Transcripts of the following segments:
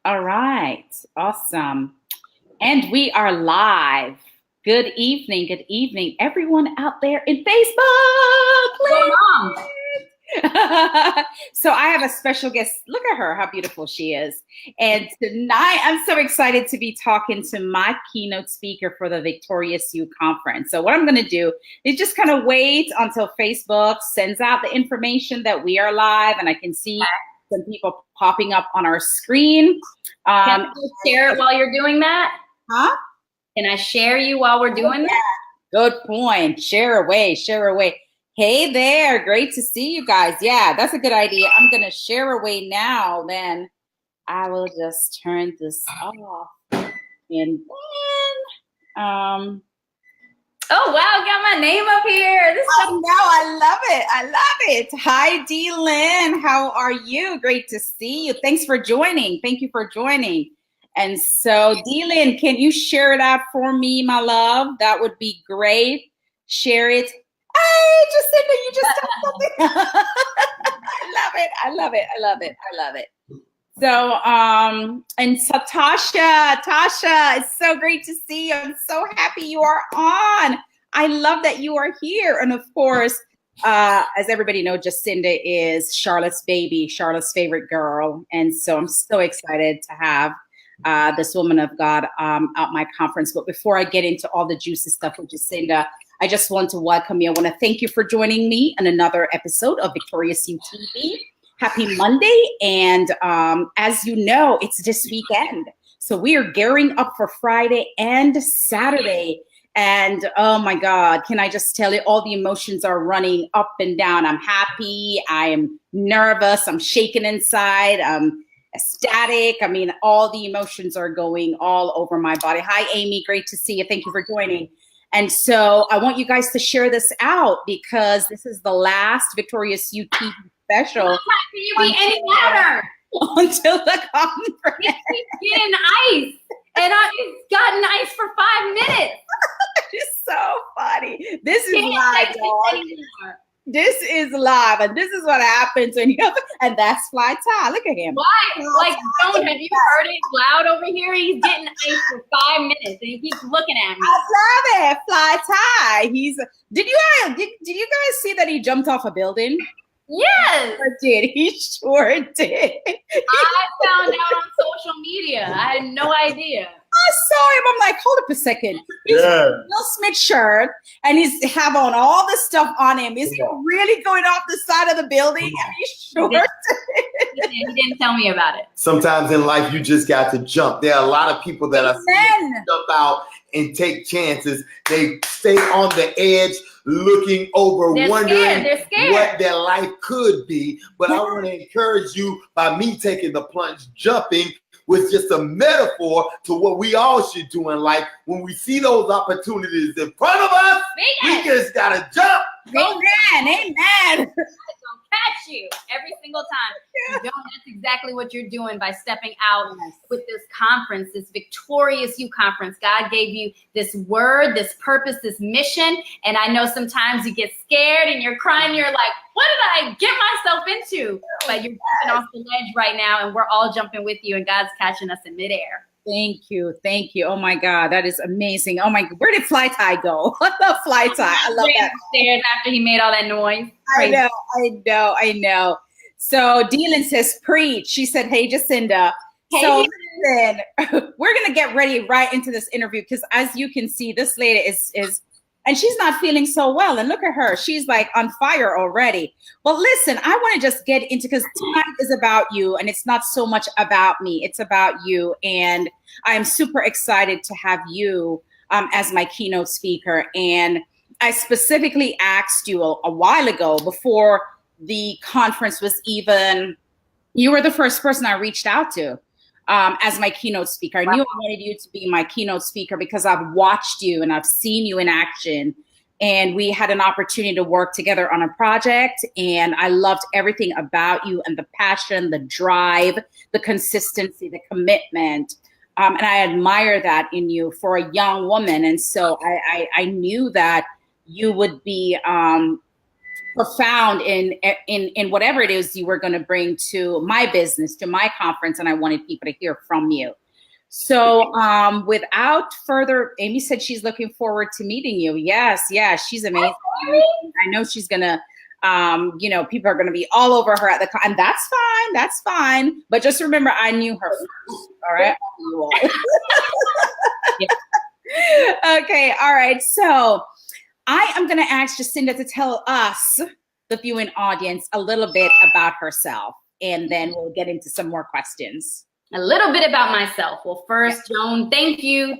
All right. Awesome. And we are live. Good evening, everyone out there in Facebook. So I have a special guest. Look at her, how beautiful she is. And tonight, I'm so excited to be talking to my keynote speaker for the Victorious You Conference. So what I'm going to do is just kind of wait until Facebook sends out the information that we are live, and I can see some people popping up on our screen. Can I share it while you're doing that? Huh? Can I share you while we're doing that? Good point. Share away, share away. Hey there, great to see you guys. Yeah, that's a good idea. I'm gonna share away now, then I will just turn this off. And then, oh wow, got my name up here. I love it. I love it. Hi, D. Lynn. How are you? Great to see you. Thanks for joining. Thank you for joining. And so, D. Lynn, can you share it out for me, my love? That would be great. Share it. Hey, Jacinda, you just said something. I love it. I love it. I love it. I love it. So, and so Tasha, it's so great to see you. I'm so happy you are on. I love that you are here. And of course, as everybody knows, Jacinda is Charlotte's baby, Charlotte's favorite girl. And so I'm so excited to have this woman of God at my conference. But before I get into all the juicy stuff with Jacinda, I just want to welcome you. I want to thank you for joining me on another episode of Victorious You TV. Happy Monday. And as you know, it's this weekend. So we are gearing up for Friday and Saturday. And oh my God, can I just tell you, all the emotions are running up and down. I'm happy. I am nervous. I'm shaking inside. I'm ecstatic. I mean, all the emotions are going all over my body. Hi, Amy. Great to see you. Thank you for joining. And so I want you guys to share this out because this is the last Victorious You TV special. Can you be any louder? Until the conference. It's getting ice. And it's gotten ice for 5 minutes. It's so funny. This is live, dog. This is live, and this is what happens when you have, and that's Fly Ty. Look at him. Why? Like, don't have you heard it loud over here? He's getting ice for 5 minutes, and he keeps looking at me. I love it, Fly Ty. Did you guys see that he jumped off a building? Yes. He sure did. I found out on social media. I had no idea. I saw him. I'm like, hold up a second. He's wearing a Will Smith shirt and he's have on all the stuff on him. Is he really going off the side of the building? Are you sure? He didn't tell me about it. Sometimes in life, you just got to jump. There are a lot of people that are jump out and take chances. They stay on the edge, looking over, wondering what their life could be. But I want to encourage you by me taking the plunge, jumping was just a metaphor to what we all should do in life. When we see those opportunities in front of us, we just gotta jump. Amen. Catch you every single time. That's exactly what you're doing by stepping out with this conference, this Victorious You conference. God gave you this word, this purpose, this mission. And I know sometimes you get scared and you're crying. You're like, what did I get myself into? But you're jumping off the ledge right now, and we're all jumping with you, and God's catching us in midair. Thank you. Oh my God, that is amazing. Oh my God, where did Fly Ty go? I love Fly Ty. I love that. Upstairs after he made all that noise. I know. So Dylan says, preach. She said, hey, Jacinda. Hey, so listen, we're gonna get ready right into this interview because as you can see, this lady is and she's not feeling so well. And look at her. She's like on fire already. Well, listen, I want to just get into, because tonight is about you and it's not so much about me. It's about you. And I'm super excited to have you as my keynote speaker. And I specifically asked you a while ago, before the conference was even, you were the first person I reached out to as my keynote speaker. I knew I wanted you to be my keynote speaker because I've watched you and I've seen you in action. And we had an opportunity to work together on a project. And I loved everything about you and the passion, the drive, the consistency, the commitment. And I admire that in you for a young woman. And so I knew that you would be profound in whatever it is you were going to bring to my business, to my conference, and I wanted people to hear from you. So without further, Amy said she's looking forward to meeting you. Yes, she's amazing. I know she's gonna, people are gonna be all over her at the and that's fine. But just remember, I knew her first. All right. Okay. All right. So I am gonna ask Jacinda to tell us, the viewing audience, a little bit about herself, and then we'll get into some more questions. A little bit about myself. Well, first, Joan, thank you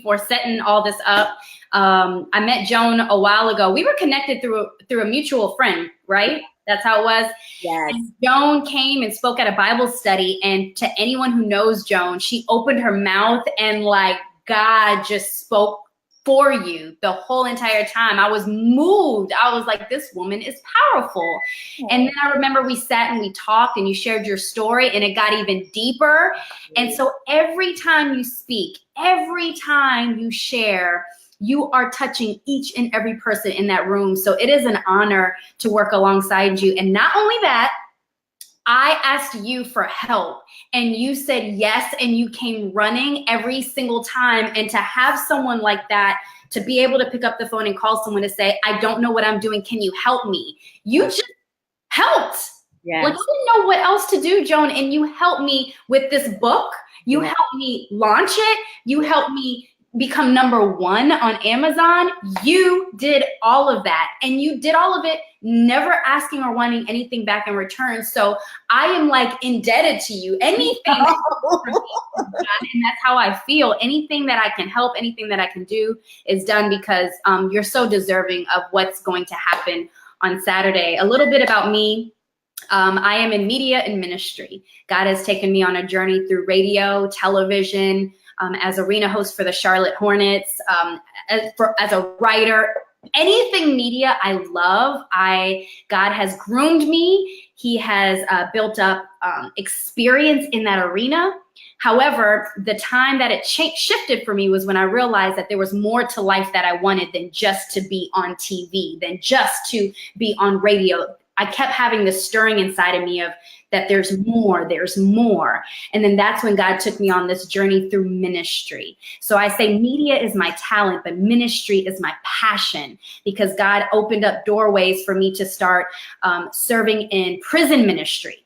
for setting all this up. I met Joan a while ago. We were connected through a mutual friend, right? That's how it was. Yes. And Joan came and spoke at a Bible study, and to anyone who knows Joan, she opened her mouth and like God just spoke for you the whole entire time. I was moved. I was like, this woman is powerful. And then I remember we sat and we talked and you shared your story and it got even deeper. And so every time you speak, every time you share, you are touching each and every person in that room. So it is an honor to work alongside you. And not only that, I asked you for help and you said yes, and you came running every single time. And to have someone like that, to be able to pick up the phone and call someone to say, I don't know what I'm doing, can you help me? You just helped. Yes. Like, I didn't know what else to do, Joan, and you helped me with this book. You helped me launch it. You helped me become #1 on Amazon. You did all of that, and you did all of it never asking or wanting anything back in return. So I am like indebted to you. Anything that you done, and that's how I feel. Anything that I can help, anything that I can do is done because you're so deserving of what's going to happen on Saturday. A little bit about me. I am in media and ministry. God has taken me on a journey through radio, television, as arena host for the Charlotte Hornets, as a writer. Anything media I love. God has groomed me. He has built up experience in that arena. However, the time that it shifted for me was when I realized that there was more to life that I wanted than just to be on TV, than just to be on radio. I kept having this stirring inside of me of that there's more. And then that's when God took me on this journey through ministry. So I say media is my talent, but ministry is my passion, because God opened up doorways for me to start serving in prison ministry,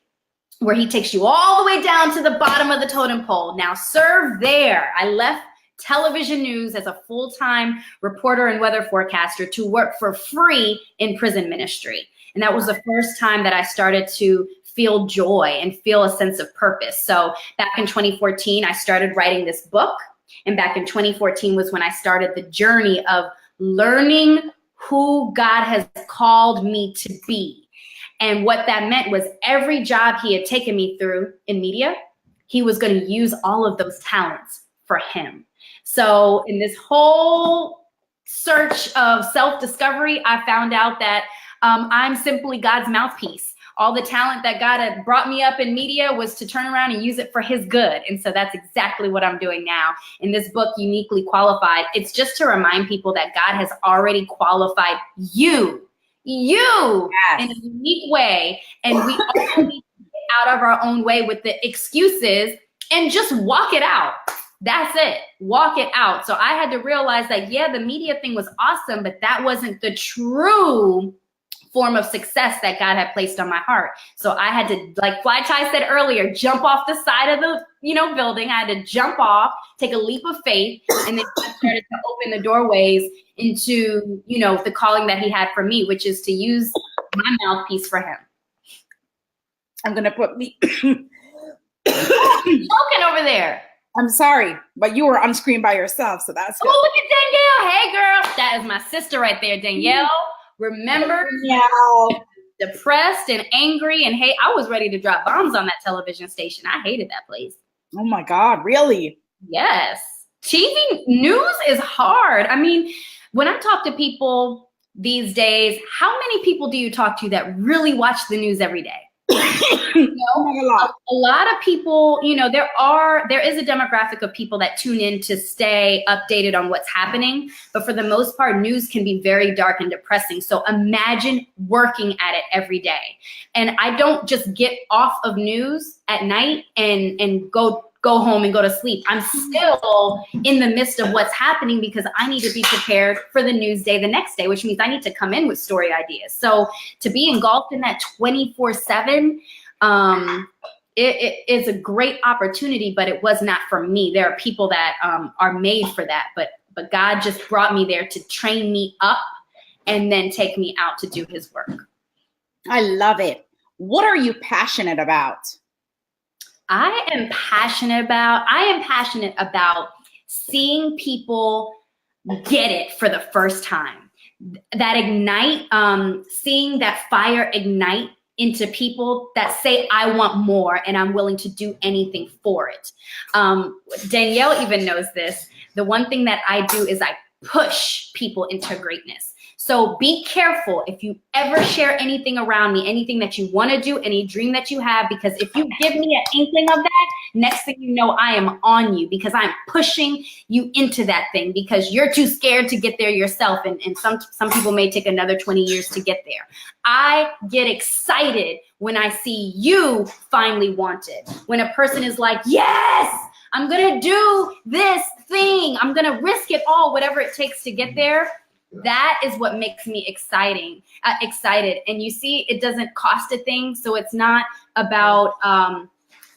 where he takes you all the way down to the bottom of the totem pole. Now serve there. I left television news as a full-time reporter and weather forecaster to work for free in prison ministry. And that was the first time that I started to feel joy and feel a sense of purpose. So back in 2014, I started writing this book. And back in 2014 was when I started the journey of learning who God has called me to be. And what that meant was every job he had taken me through in media, he was going to use all of those talents for him. So in this whole search of self-discovery, I found out that I'm simply God's mouthpiece. All the talent that God had brought me up in media was to turn around and use it for his good. And so that's exactly what I'm doing now. In this book, Uniquely Qualified, it's just to remind people that God has already qualified you in a unique way. And we all need to get out of our own way with the excuses and just walk it out. That's it. Walk it out. So I had to realize that, the media thing was awesome, but that wasn't the true form of success that God had placed on my heart. So I had to, like Fly Ty said earlier, jump off the side of the, building. I had to jump off, take a leap of faith, and then I started to open the doorways into, the calling that he had for me, which is to use my mouthpiece for him. I'm going to put me talking over there. I'm sorry, but you were on screen by yourself, so that's good. Oh, look at Danielle. Hey, girl. That is my sister right there, Danielle. Remember, depressed and angry, and hey, I was ready to drop bombs on that television station. I hated that place. Oh my God, really? Yes. TV news is hard. I mean, when I talk to people these days, how many people do you talk to that really watch the news every day? A lot of people, there is a demographic of people that tune in to stay updated on what's happening. But for the most part, news can be very dark and depressing. So imagine working at it every day. And I don't just get off of news at night and go home and go to sleep. I'm still in the midst of what's happening because I need to be prepared for the news day the next day, which means I need to come in with story ideas. So to be engulfed in that 24/7, it is a great opportunity, but it was not for me. There are people that are made for that, but God just brought me there to train me up and then take me out to do his work. I love it. What are you passionate about? I am passionate about seeing people get it for the first time. That ignite, seeing that fire ignite into people that say, I want more and I'm willing to do anything for it. Danielle even knows this. The one thing that I do is I push people into greatness. So be careful if you ever share anything around me, anything that you want to do, any dream that you have, because if you give me an inkling of that, next thing you know, I am on you because I'm pushing you into that thing because you're too scared to get there yourself. And some people may take another 20 years to get there. I get excited when I see you finally want it. When a person is like, yes, I'm going to do this thing. I'm going to risk it all, whatever it takes to get there. That is what makes me excited. And you see, it doesn't cost a thing. So it's not about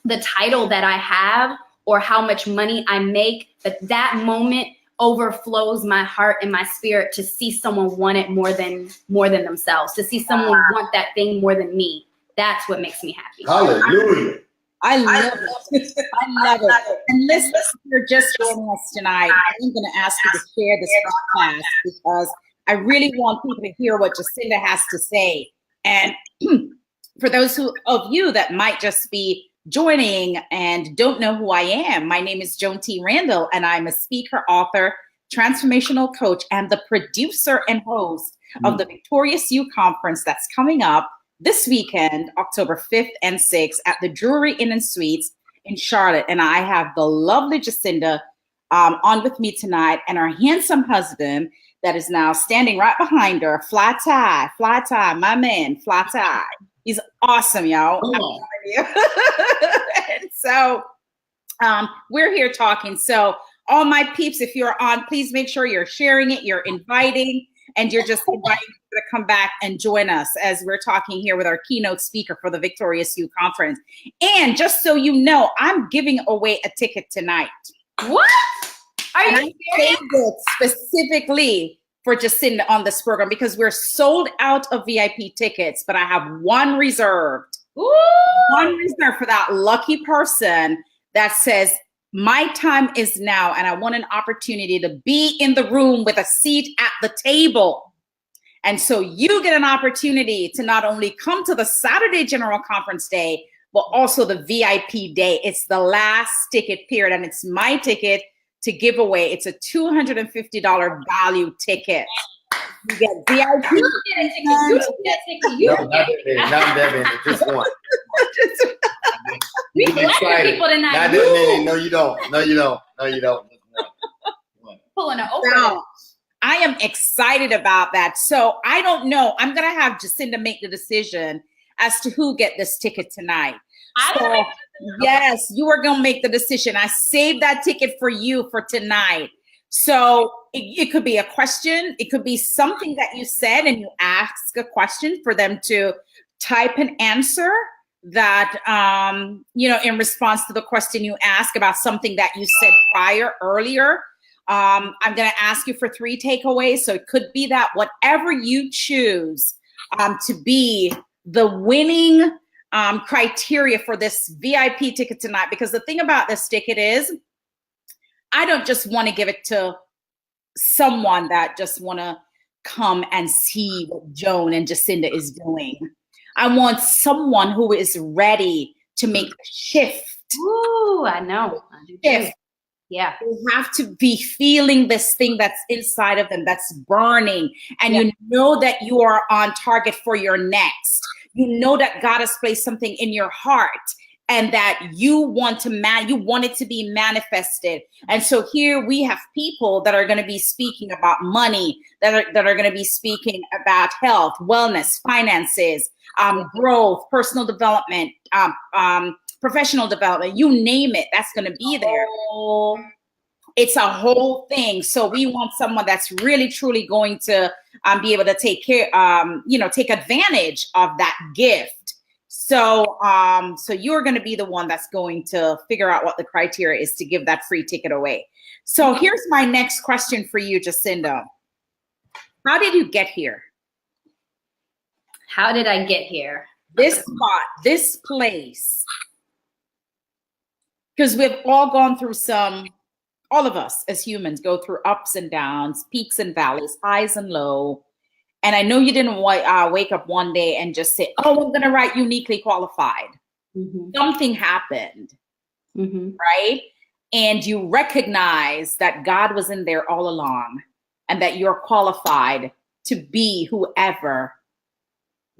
the title that I have or how much money I make, but that moment overflows my heart and my spirit to see someone want it more than themselves, to see someone want that thing more than me. That's what makes me happy. Hallelujah. I love it. I love it. And listen, if you're just joining us tonight, I'm going to ask you to share this podcast because I really want people to hear what Jacinda has to say. And for those of you that might just be joining and don't know who I am, my name is Joan T. Randall, and I'm a speaker, author, transformational coach, and the producer and host of the Victorious You Conference that's coming up this weekend, October 5th and 6th at the Drury Inn and Suites in Charlotte. And I have the lovely Jacinda on with me tonight and her handsome husband that is now standing right behind her. Fly tie, my man, fly tie. He's awesome, y'all. Oh. And so we're here talking. So all my peeps, if you're on, please make sure you're sharing it, you're inviting, and you're just inviting people to come back and join us as we're talking here with our keynote speaker for the Victorious You Conference. And just so you know, I'm giving away a ticket tonight. What? Are you serious? I saved it specifically for Jacinda on this program because we're sold out of VIP tickets, but I have one reserved. Ooh. One reserved for that lucky person that says, my time is now, and I want an opportunity to be in the room with a seat at the table. And so you get an opportunity to not only come to the Saturday General Conference Day, but also the VIP day. It's the last ticket period, and it's my ticket to give away. It's a $250 value ticket. You get VIP. You get a ticket. You get a ticket. You Not that many. Just one. We blessing people tonight. Not that many. No, you don't. No, you don't. No, you don't. One. Pulling an open. So, I am excited about that. So I don't know. I'm going to have Jacinda make the decision as to who get this ticket tonight. So, yes, you are going to make the decision. I saved that ticket for you for tonight. So it could be a question. It could be something that you said and you ask a question for them to type an answer that, in response to the question you ask about something that you said earlier. I'm going to ask you for 3 takeaways. So it could be that whatever you choose to be the winning criteria for this VIP ticket tonight, because the thing about this ticket is I don't just want to give it to someone that just want to come and see what Joan and Jacinda is doing. I want someone who is ready to make a shift. Ooh, I know. I do too. Yeah. You have to be feeling this thing that's inside of them that's burning. And you know that you are on target for your next. You know that God has placed something in your heart and that you want it to be manifested. And so here we have people that are going to be speaking about money, that are going to be speaking about health, wellness, finances, growth, personal development, professional development, you name it, that's going to be there. It's a whole thing. So we want someone that's really, truly going to be able to take care, take advantage of that gift. So, so you're going to be the one that's going to figure out what the criteria is to give that free ticket away. So here's my next question for you, Jacinda. How did you get here? How did I get here? This spot, this place. Because we've all gone through all of us as humans go through ups and downs, peaks and valleys, highs and low. And I know you didn't wake up one day and just say, oh, I'm going to write uniquely qualified. Mm-hmm. Something happened, right? And you recognize that God was in there all along and that you're qualified to be whoever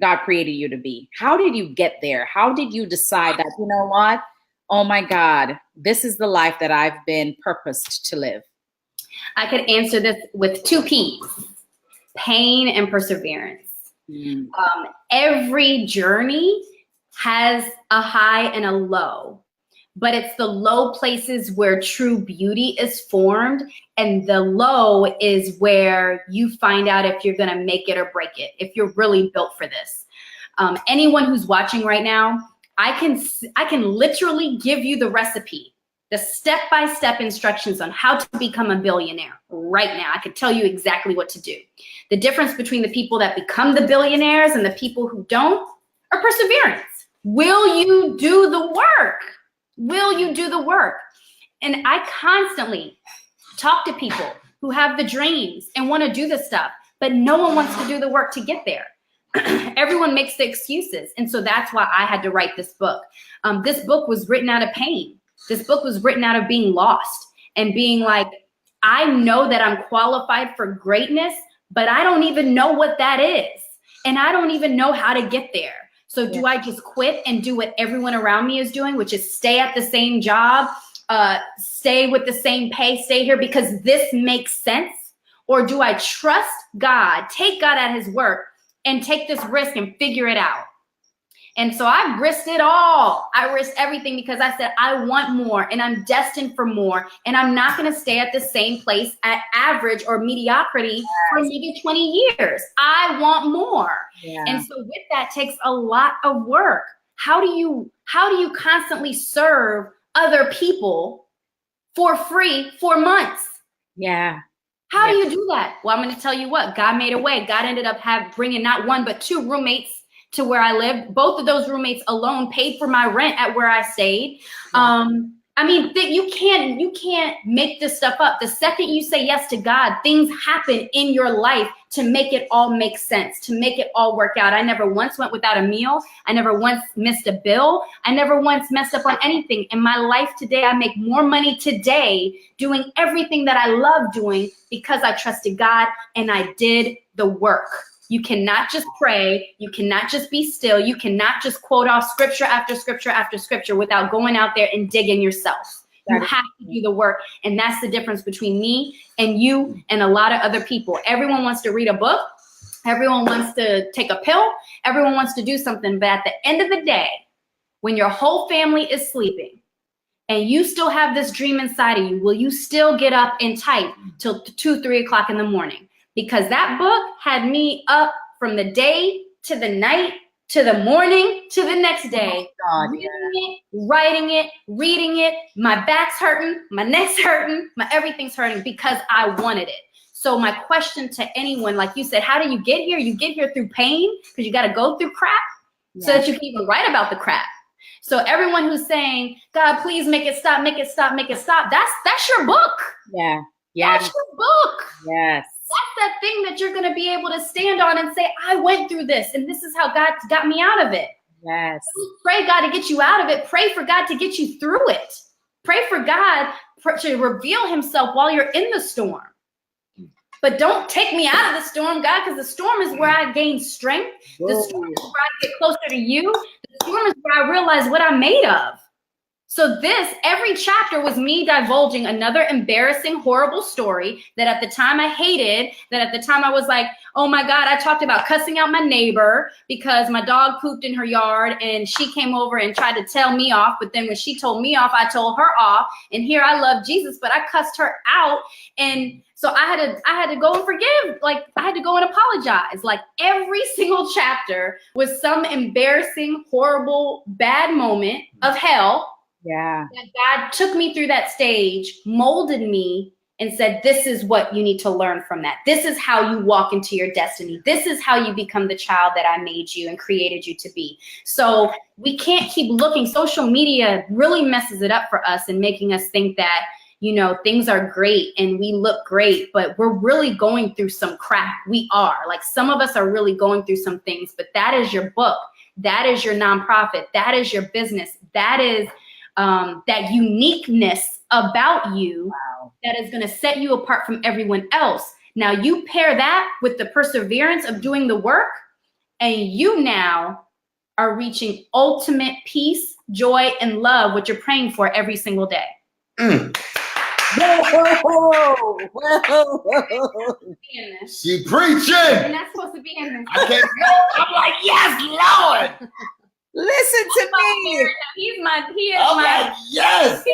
God created you to be. How did you get there? How did you decide that, you know what? Oh my God, this is the life that I've been purposed to live? I could answer this with 2 P's. Pain and perseverance. Every journey has a high and a low, but it's the low places where true beauty is formed, and the low is where you find out if you're going to make it or break it, if you're really built for this. Anyone who's watching right now, I can literally give you the recipe, the step-by-step instructions on how to become a billionaire right now. I could tell you exactly what to do. The difference between the people that become the billionaires and the people who don't are perseverance. Will you do the work? Will you do the work? And I constantly talk to people who have the dreams and want to do the stuff, but no one wants to do the work to get there. Everyone makes the excuses. And so that's why I had to write this book. This book was written out of pain. This book was written out of being lost and being like, I know that I'm qualified for greatness, but I don't even know what that is. And I don't even know how to get there. So do I just quit and do what everyone around me is doing, which is stay at the same job, stay with the same pay, stay here because this makes sense? Or do I trust God, take God at his word and take this risk and figure it out? And so I risked it all. I risked everything because I said, I want more and I'm destined for more. And I'm not going to stay at the same place at average or mediocrity for maybe 20 years. I want more. Yeah. And so with that takes a lot of work. How do you constantly serve other people for free for months? Yeah. How do you do that? Well, I'm going to tell you what, God made a way. God ended up bringing not 1, but 2 roommates to where I lived. Both of those roommates alone paid for my rent at where I stayed. I mean, you can't make this stuff up. The second you say yes to God, things happen in your life to make it all make sense, to make it all work out. I never once went without a meal. I never once missed a bill. I never once messed up on anything. In my life today, I make more money today doing everything that I love doing because I trusted God and I did the work. You cannot just pray. You cannot just be still. You cannot just quote off scripture after scripture after scripture without going out there and digging yourself. You have to do the work. And that's the difference between me and you and a lot of other people. Everyone wants to read a book. Everyone wants to take a pill. Everyone wants to do something. But at the end of the day, when your whole family is sleeping and you still have this dream inside of you, will you still get up and type till 2, 3 o'clock in the morning? Because that book had me up from the day to the night to the morning to the next day. Oh, writing it, reading it. My back's hurting, my neck's hurting, my everything's hurting because I wanted it. So my question to anyone, like you said, how do you get here? You get here through pain because you got to go through crap so that you can even write about the crap. So everyone who's saying, God, please make it stop, make it stop, make it stop. That's your book. Yeah. That's your book. Yes. That's that thing that you're going to be able to stand on and say, I went through this and this is how God got me out of it. Yes. Pray God to get you out of it. Pray for God to get you through it. Pray for God to reveal himself while you're in the storm. But don't take me out of the storm, God, because the storm is where I gain strength. The storm is where I get closer to you. The storm is where I realize what I'm made of. So every chapter was me divulging another embarrassing, horrible story that at the time I hated, that at the time I was like, oh my God, I talked about cussing out my neighbor because my dog pooped in her yard and she came over and tried to tell me off. But then when she told me off, I told her off. And here I love Jesus, but I cussed her out. And so I had to go and forgive. Like I had to go and apologize. Like every single chapter was some embarrassing, horrible, bad moment of hell. Yeah. That God took me through that stage, molded me, and said, this is what you need to learn from that. This is how you walk into your destiny. This is how you become the child that I made you and created you to be. So we can't keep looking. Social media really messes it up for us and making us think that, you know, things are great and we look great, but we're really going through some crap. We are. Like some of us are really going through some things, but that is your book. That is your nonprofit. That is your business. That is that uniqueness about you that is going to set you apart from everyone else. Now you pair that with the perseverance of doing the work, and you now are reaching ultimate peace, joy, and love, what you're praying for every single day. Whoa. She preaching. You're not supposed to be in this. I can't. I'm like, yes, Lord. Listen to me. Yes.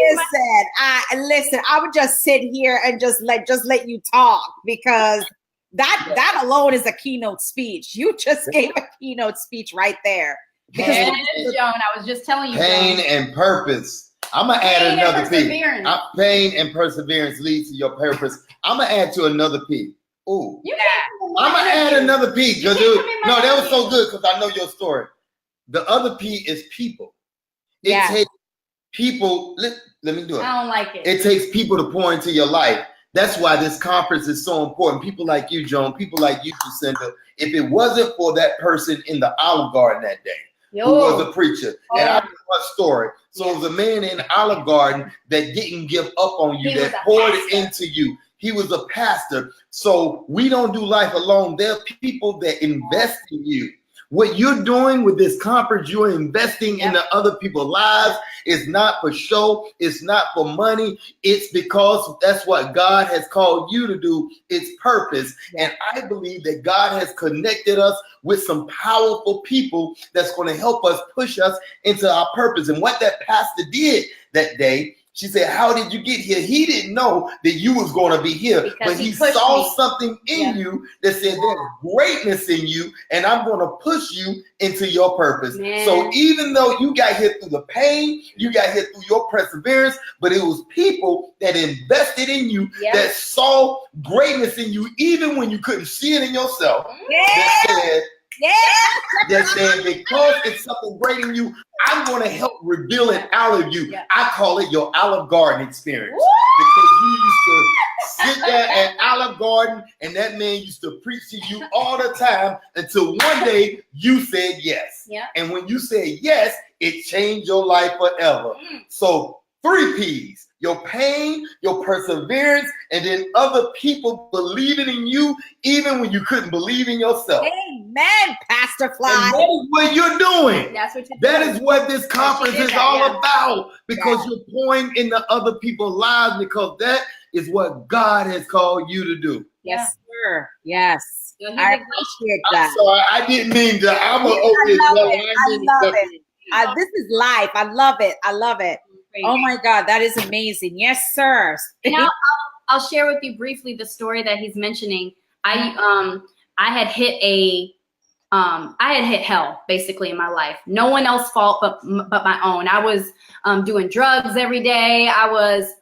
Listen, I would just sit here and just let you talk, because that alone is a keynote speech. You just gave a keynote speech right there. Because Joan, I was just telling you. Pain and purpose. I'm gonna add another P. Pain and perseverance leads to your purpose. I'm gonna add to another P. Ooh. I'm gonna add another P. No, that was so good because I know your story. The other P is people. It takes people. Let me do it. I don't like it. It takes people to pour into your life. That's why this conference is so important. People like you, Joan. People like you, Jacinda. If it wasn't for that person in the Olive Garden that day, who was a preacher, and I know her story. So it was a man in Olive Garden that didn't give up on you, that poured into you. He was a pastor. So we don't do life alone. There are people that invest in you. What you're doing with this conference, you're investing in the other people's lives. It's not for show. It's not for money. It's because that's what God has called you to do. It's purpose. And I believe that God has connected us with some powerful people that's going to help us push us into our purpose. And what that pastor did that day, she said, how did you get here? He didn't know that you was going to be here, because but he saw something in you that said there's greatness in you, and I'm going to push you into your purpose. Man. So even though you got here through the pain, you got here through your perseverance, but it was people that invested in you, that saw greatness in you, even when you couldn't see it in yourself. That said, because it's something great in you, I'm going to help reveal it out of you. I call it your Olive Garden experience. Because you used to sit there at Olive Garden and that man used to preach to you all the time until one day you said yes. And when you said yes, it changed your life forever. So 3 P's. Your pain, your perseverance, and then other people believing in you, even when you couldn't believe in yourself. Amen, Pastor Fly. And that is what you're doing. That's what you're that doing. Is what this conference is all about, because you're pouring into other people's lives, because that is what God has called you to do. Yes, sir. Yes. I appreciate that. I'm sorry, I didn't mean to. I love it. This is life. I love it. I love it. Oh my God, that is amazing. Yes, sir. Now I'll share with you briefly the story that he's mentioning. I had hit hell basically in my life. No one else's fault but my own. I was doing drugs every day. I was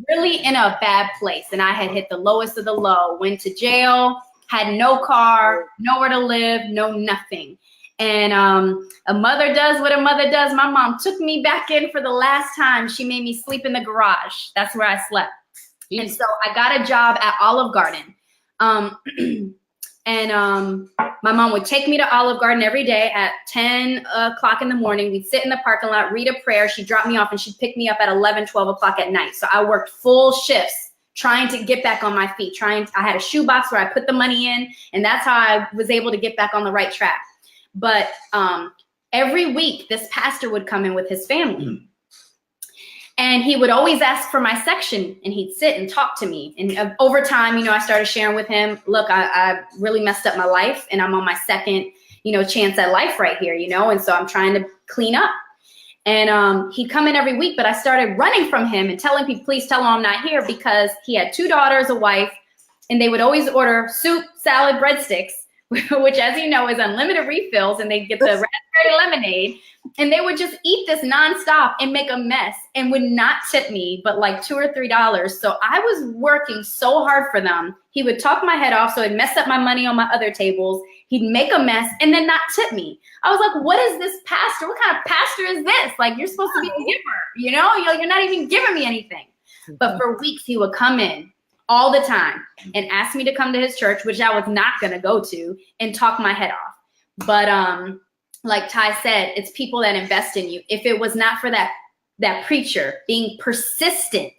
really in a bad place, and I had hit the lowest of the low. Went to jail, had no car, nowhere to live, no nothing. And a mother does what a mother does. My mom took me back in for the last time. She made me sleep in the garage. That's where I slept. And so I got a job at Olive Garden. My mom would take me to Olive Garden every day at 10 o'clock in the morning. We'd sit in the parking lot, read a prayer. She'd drop me off, and she'd pick me up at 11, 12 o'clock at night. So I worked full shifts trying to get back on my feet. I had a shoebox where I put the money in, and that's how I was able to get back on the right track. But every week, this pastor would come in with his family. And he would always ask for my section, and he'd sit and talk to me. And over time, you know, I started sharing with him, look, I really messed up my life, and I'm on my second, you know, chance at life right here, you know, and so I'm trying to clean up. And he'd come in every week, but I started running from him and telling people, please tell him I'm not here, because he had 2 daughters, a wife, and they would always order soup, salad, breadsticks, which, as you know, is unlimited refills, and they'd get the raspberry lemonade, and they would just eat this nonstop and make a mess and would not tip me but like $2 or $3. So I was working so hard for them. He would talk my head off, so it'd mess up my money on my other tables. He'd make a mess and then not tip me. I was like, what is this pastor? What kind of pastor is this? Like, you're supposed to be a giver, you know? You're not even giving me anything. But for weeks, he would come in all the time and ask me to come to his church, which I was not going to go to, and talk my head off. But like Ty said, it's people that invest in you. If it was not for that preacher being persistent,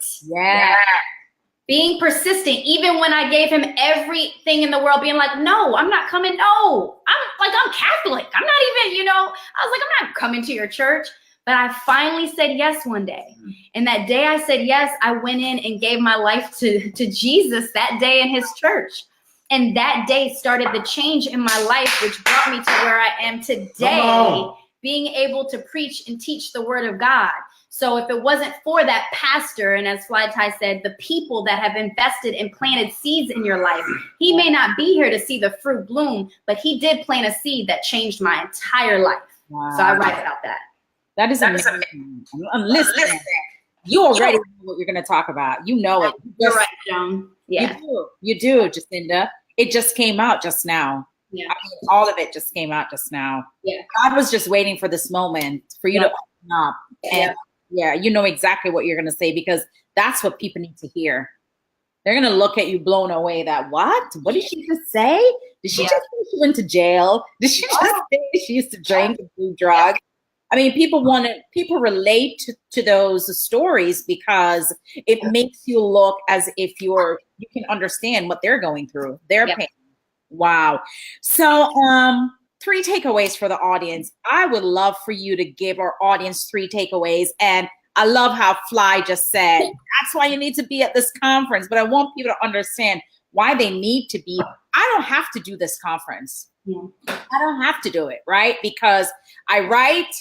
being persistent, even when I gave him everything in the world, being like, no, I'm not coming. No, I'm Catholic. I'm not even, you know, I was like, I'm not coming to your church. But I finally said yes one day. And that day I said yes, I went in and gave my life to Jesus that day in his church. And that day started the change in my life, which brought me to where I am today, being able to preach and teach the word of God. So if it wasn't for that pastor, and as Fly Ty said, the people that have invested and planted seeds in your life, he may not be here to see the fruit bloom, but he did plant a seed that changed my entire life. Wow. So I write about that. That is amazing. Listen, you already know what you're going to talk about. You know it. You're right, Joan. Yeah. You do, Jacinda. It just came out just now. Yeah. I mean, all of it just came out just now. Yeah. I was just waiting for this moment for you to open up. And you know exactly what you're going to say, because that's what people need to hear. They're going to look at you blown away that, what? What did she just say? Did she just say she went to jail? Did she just say she used to drink and do drugs? I mean, people relate to those stories because it makes you look as if you can understand what they're going through, their pain. Wow. So 3 takeaways for the audience. I would love for you to give our audience 3 takeaways. And I love how Fly just said, that's why you need to be at this conference. But I want people to understand why they need to be. I don't have to do this conference. Yeah. I don't have to do it, right? Because I write,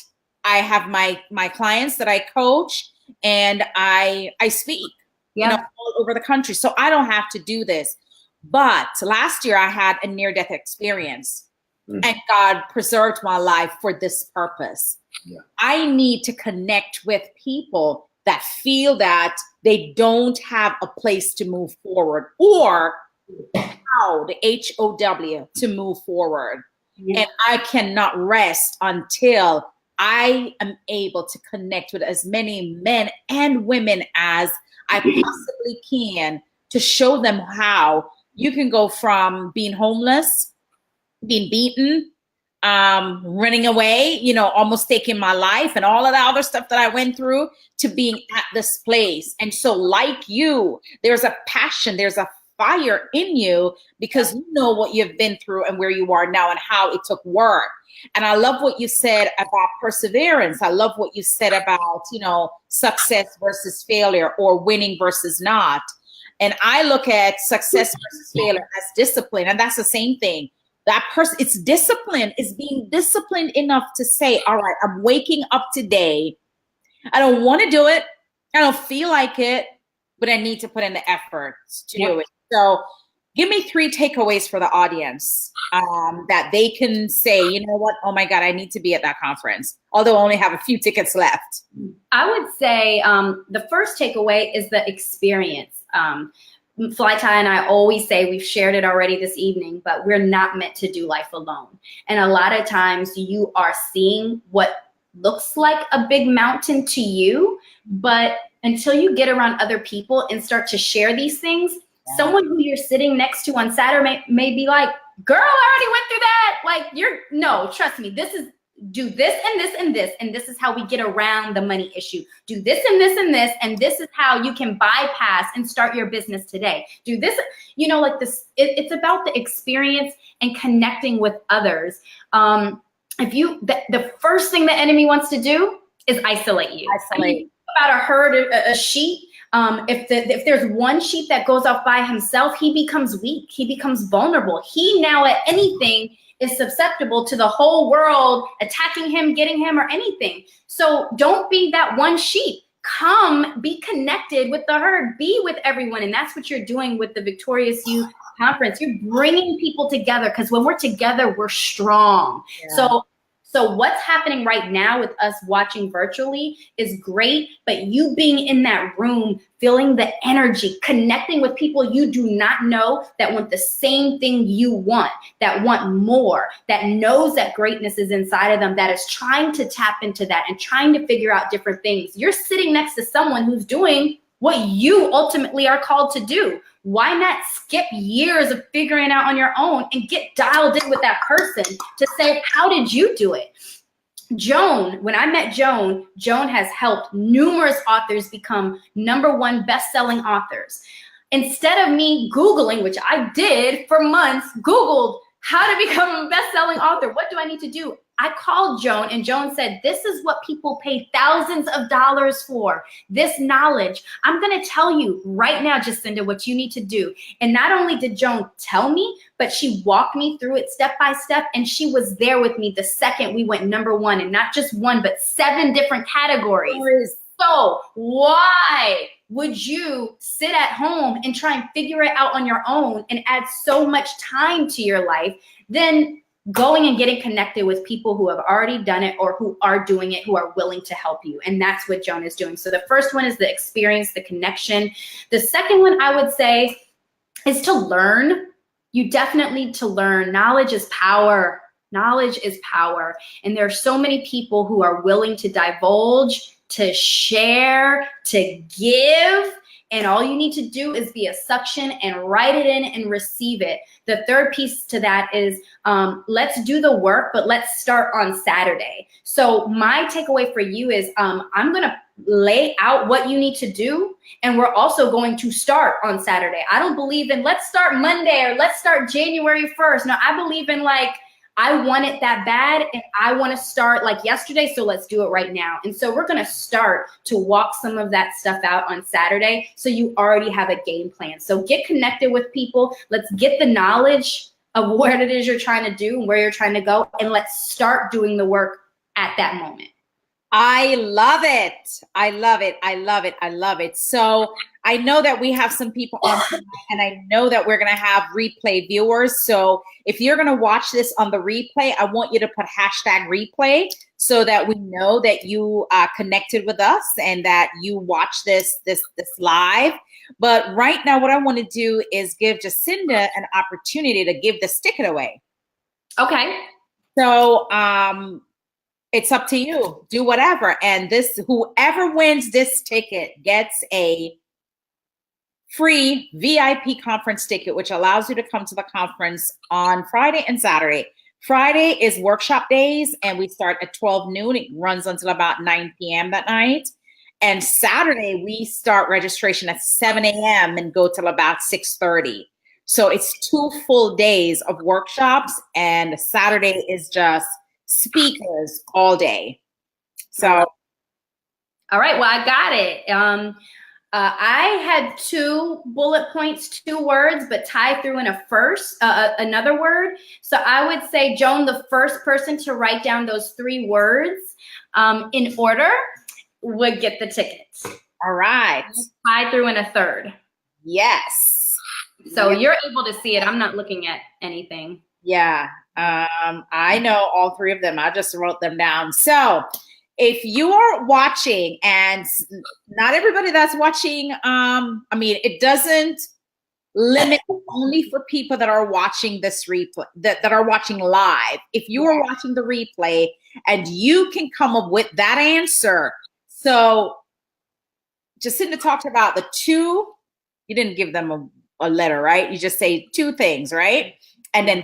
I have my clients that I coach, and I speak, you know, all over the country. So I don't have to do this. But last year I had a near-death experience, and God preserved my life for this purpose. Yeah. I need to connect with people that feel that they don't have a place to move forward, or how, the HOW, to move forward. Yeah. And I cannot rest until I am able to connect with as many men and women as I possibly can, to show them how you can go from being homeless, being beaten, running away, you know, almost taking my life and all of the other stuff that I went through, to being at this place. And so like you, there's a passion, there's a fire in you, because you know what you've been through and where you are now and how it took work. And I love what you said about perseverance. I love what you said about, you know, success versus failure, or winning versus not. And I look at success versus failure as discipline. And that's the same thing. That person, it's discipline, is being disciplined enough to say, all right, I'm waking up today. I don't want to do it. I don't feel like it, but I need to put in the effort to do it. So give me 3 takeaways for the audience that they can say, you know what? Oh my God, I need to be at that conference. Although I only have a few tickets left. I would say the first takeaway is the experience. Fly Ty and I always say, we've shared it already this evening, but we're not meant to do life alone. And a lot of times you are seeing what looks like a big mountain to you, but until you get around other people and start to share these things, someone who you're sitting next to on Saturday may be like, girl, I already went through that. Like, no, trust me, this is do this and this and this, and this is how we get around the money issue. Do this and this and this, and this is how you can bypass and start your business today. Do this, you know, like this. It's about the experience and connecting with others. The first thing the enemy wants to do is isolate you. I mean, about a herd, a sheep. If there's one sheep that goes off by himself, he becomes weak. He becomes vulnerable. He now at anything is susceptible to the whole world attacking him, getting him, or anything. So don't be that one sheep. Come, be connected with the herd, be with everyone. And that's what you're doing with the Victorious You Conference. You're bringing people together, because when we're together, we're strong. Yeah. So what's happening right now with us watching virtually is great, but you being in that room, feeling the energy, connecting with people you do not know that want the same thing you want, that want more, that knows that greatness is inside of them, that is trying to tap into that and trying to figure out different things. You're sitting next to someone who's doing what you ultimately are called to do. Why not skip years of figuring it out on your own and get dialed in with that person to say, how did you do it? Joan, when I met Joan has helped numerous authors become #1 best-selling authors. Instead of me Googling, which I did for months, Googled how to become a best-selling author. What do I need to do? I called Joan, and Joan said, this is what people pay thousands of dollars for, this knowledge. I'm going to tell you right now, Jacinda, what you need to do. And not only did Joan tell me, but she walked me through it step by step, and she was there with me the second we went #1, and not just one, but 7 different categories. So why would you sit at home and try and figure it out on your own and add so much time to your life than going and getting connected with people who have already done it or who are doing it, who are willing to help you? And that's what Joan is doing. So the first one is the experience, the connection. The second one I would say is to learn. You definitely need to learn. Knowledge is power. Knowledge is power. And there are so many people who are willing to divulge, to share, to give. And all you need to do is be a suction and write it in and receive it. The third piece to that is let's do the work, but let's start on Saturday. So my takeaway for you is I'm going to lay out what you need to do, and we're also going to start on Saturday. I don't believe in let's start Monday or let's start January 1st. No, I believe in like, I want it that bad and I want to start like yesterday, so let's do it right now. And so we're going to start to walk some of that stuff out on Saturday, so you already have a game plan. So get connected with people. Let's get the knowledge of what it is you're trying to do and where you're trying to go, and let's start doing the work at that moment. I love it. I love it. I love it. I love it. So I know that we have some people on tonight, and I know that we're going to have replay viewers. So if you're going to watch this on the replay, I want you to put #replay so that we know that you connected with us and that you watch this live. But right now, what I want to do is give Jacinda an opportunity to give this ticket away. Okay. So, it's up to you. Do whatever. And whoever wins this ticket gets a free VIP conference ticket, which allows you to come to the conference on Friday and Saturday. Friday is workshop days, and we start at 12 noon. It runs until about 9 p.m. that night. And Saturday, we start registration at 7 a.m. and go till about 6:30. So it's 2 full days of workshops, and Saturday is just speakers all day. So, all right. Well, I got it. I had 2 bullet points, 2 words, but Ty threw in another word. So I would say, Joan, the first person to write down those 3 words in order would get the tickets. All right. Ty threw in a 3rd. Yes. So you're able to see it. I'm not looking at anything. Yeah. I know all 3 of them. I just wrote them down. So if you are watching, and not everybody that's watching, it doesn't limit only for people that are watching this replay, that are watching live. If you are watching the replay and you can come up with that answer. So Jacinda talked about the 2, you didn't give them a letter, right? You just say 2 things, right? And then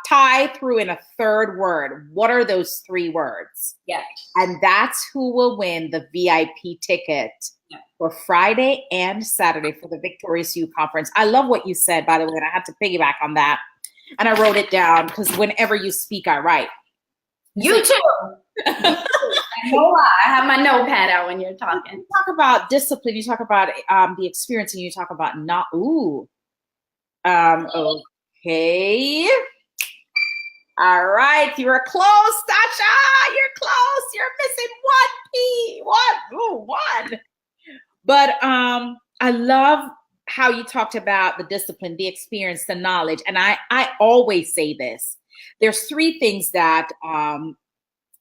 Ty threw in a third word. What are those 3 words? Yeah. And that's who will win the VIP ticket for Friday and Saturday for the Victorious You Conference. I love what you said, by the way, and I had to piggyback on that. And I wrote it down because whenever you speak, I write. You too. No lie. I have my notepad out when you're talking. You talk about discipline. You talk about the experience, and you talk about not. Okay. All right. You were close, Tasha. You're close. You're missing 1 P. One. But I love how you talked about the discipline, the experience, the knowledge. And I always say this. There's 3 things that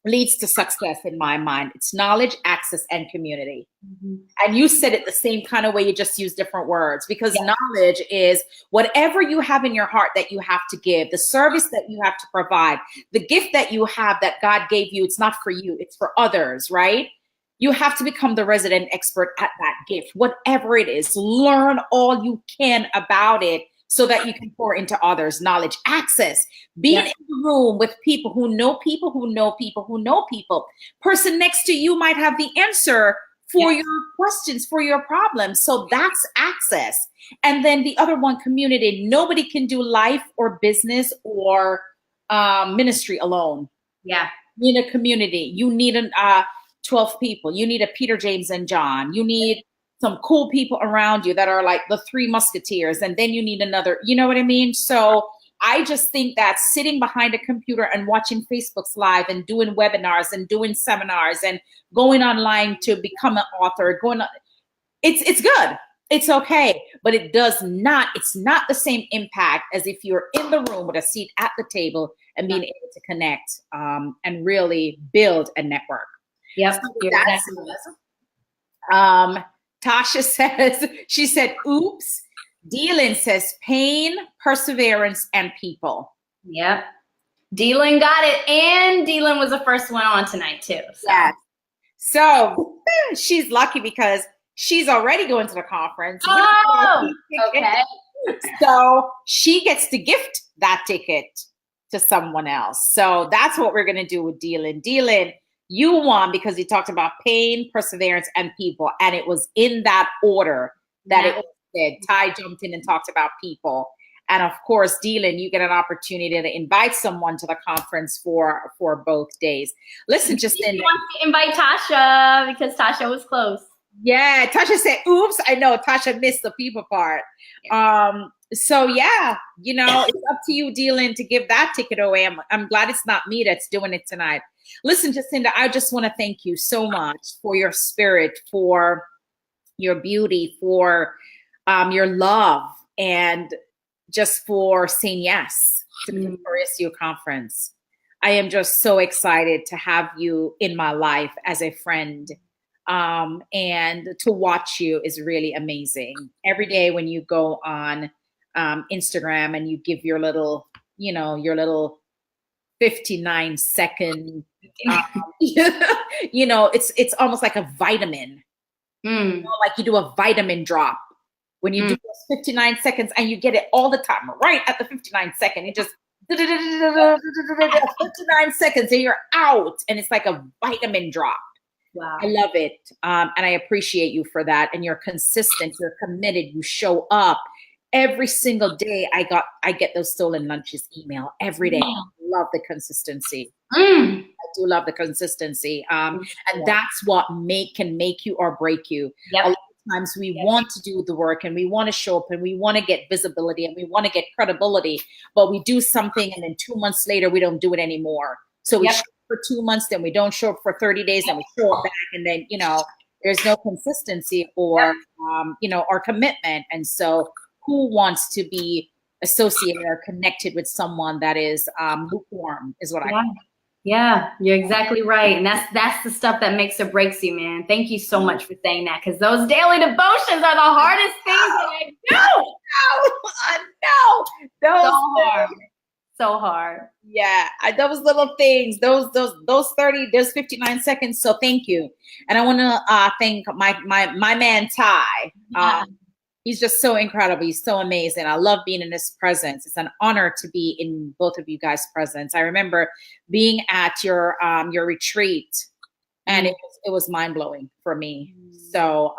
leads to success in my mind. It's knowledge, access, and community. Mm-hmm. And you said it the same kind of way, you just use different words, because knowledge is whatever you have in your heart that you have to give, the service that you have to provide, the gift that you have that God gave you. It's not for you, it's for others, right? You have to become the resident expert at that gift, whatever it is. Learn all you can about it so that you can pour into others. Knowledge, access, being in the room with people who know people who know people who know people. Person next to you might have the answer for your questions, for your problems. So that's access. And then the other one, community. Nobody can do life or business or ministry alone. Yeah. You need a community. You need 12 people. You need a Peter, James, and John. You need some cool people around you that are like the 3 musketeers. And then you need another, you know what I mean? So I just think that sitting behind a computer and watching Facebook's live and doing webinars and doing seminars and going online to become an author, it's good. It's okay. But it's not the same impact as if you're in the room with a seat at the table and being able to connect and really build a network. Yep. So Tasha says, she said, oops. Dealin says pain, perseverance, and people. Yep. Dealin got it. And Dealin was the first one on tonight too. So. Yes. So she's lucky because she's already going to the conference. Oh, okay. So she gets to gift that ticket to someone else. So that's what we're going to do with Dealin. Dealin, you won because he talked about pain, perseverance, and people. And it was in that order that it did. Ty jumped in and talked about people. And of course, Dealin, you get an opportunity to invite someone to the conference for both days. Listen, Jacinda. You want to invite Tasha because Tasha was close. Yeah, Tasha said, oops. I know Tasha missed the people part. So yeah, it's up to you, Dealin, to give that ticket away. I'm glad it's not me that's doing it tonight. Listen, Jacinda, I just want to thank you so much for your spirit, for your beauty, for your love, and just for saying yes to the Victorious You Conference. I am just so excited to have you in my life as a friend. And to watch you is really amazing. Every day when you go on Instagram and you give your little 59-second, it's almost like a vitamin. Like you do a vitamin drop when you do those 59 seconds and you get it all the time, right at the 59-second. It just 59 seconds and you're out, and it's like a vitamin drop. Wow. I love it. And I appreciate you for that. And you're consistent, you're committed, you show up. Every single day I get those stolen lunches email every day. I love the consistency. I do love the consistency. And that's what can make you or break you. Yep. A lot of times we want to do the work and we want to show up and we want to get visibility and we want to get credibility, but we do something and then 2 months later we don't do it anymore. So we show up for 2 months, then we don't show up for 30 days, then we show up back, and then there's no consistency or or commitment. And so who wants to be associated or connected with someone that is lukewarm is what I call it. Yeah, you're exactly right. And that's the stuff that makes or breaks you, man. Thank you so much for saying that, because those daily devotions are the hardest things that I do. I know. So hard. So hard. Yeah, those little things, those 59 seconds. So thank you. And I want to thank my man Ty. He's just so incredible. He's so amazing. I love being in his presence. It's an honor to be in both of you guys' presence. I remember being at your retreat, and it was mind-blowing for me. So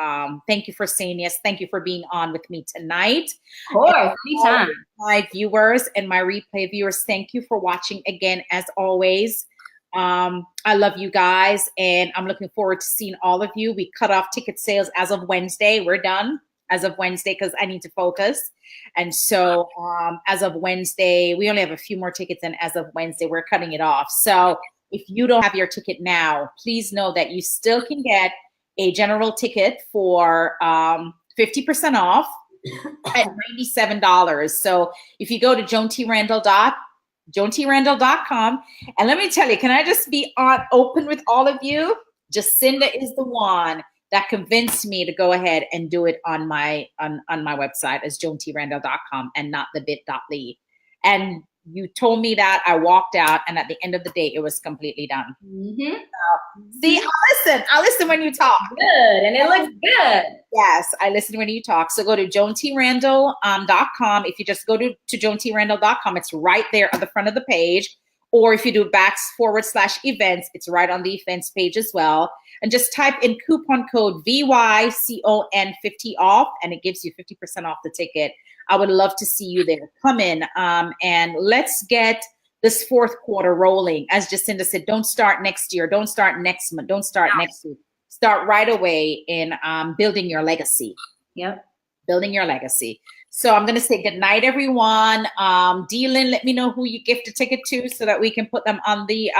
thank you for saying yes. Thank you for being on with me tonight. Of course, anytime. My viewers and my replay viewers, thank you for watching again, as always. I love you guys, and I'm looking forward to seeing all of you. We cut off ticket sales as of Wednesday. We're done as of Wednesday because I need to focus. And so as of Wednesday, we only have a few more tickets, and as of Wednesday, we're cutting it off. So if you don't have your ticket now, please know that you still can get a general ticket for 50% off at $97. So if you go to JoanTRandall.com, and let me tell you, can I just be open with all of you? Jacinda is the one that convinced me to go ahead and do it on my website as JoanTRandall.com and not the bit.ly. And you told me that, I walked out, and at the end of the day, it was completely done. Mm-hmm. See, I listen when you talk. Good, and it looks good. Yes, I listen when you talk. So go to JoanTRandall.com. If you just go to JoanTRandall.com, it's right there at the front of the page. Or if you do /events, it's right on the events page as well. And just type in coupon code VYCON50 off, and it gives you 50% off the ticket. I would love to see you there. Come in and let's get this fourth quarter rolling. As Jacinda said, don't start next year. Don't start next month. Don't start next week. Start right away in building your legacy. Yep. Building your legacy. So I'm going to say good night, everyone. D-Lynn, let me know who you gift a ticket to so that we can put them on the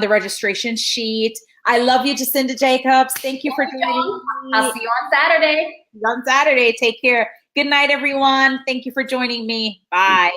registration sheet. I love you, Jacinda Jacobs. Thank you for joining me. I'll see you on Saturday. On Saturday. Take care. Good night, everyone. Thank you for joining me. Bye.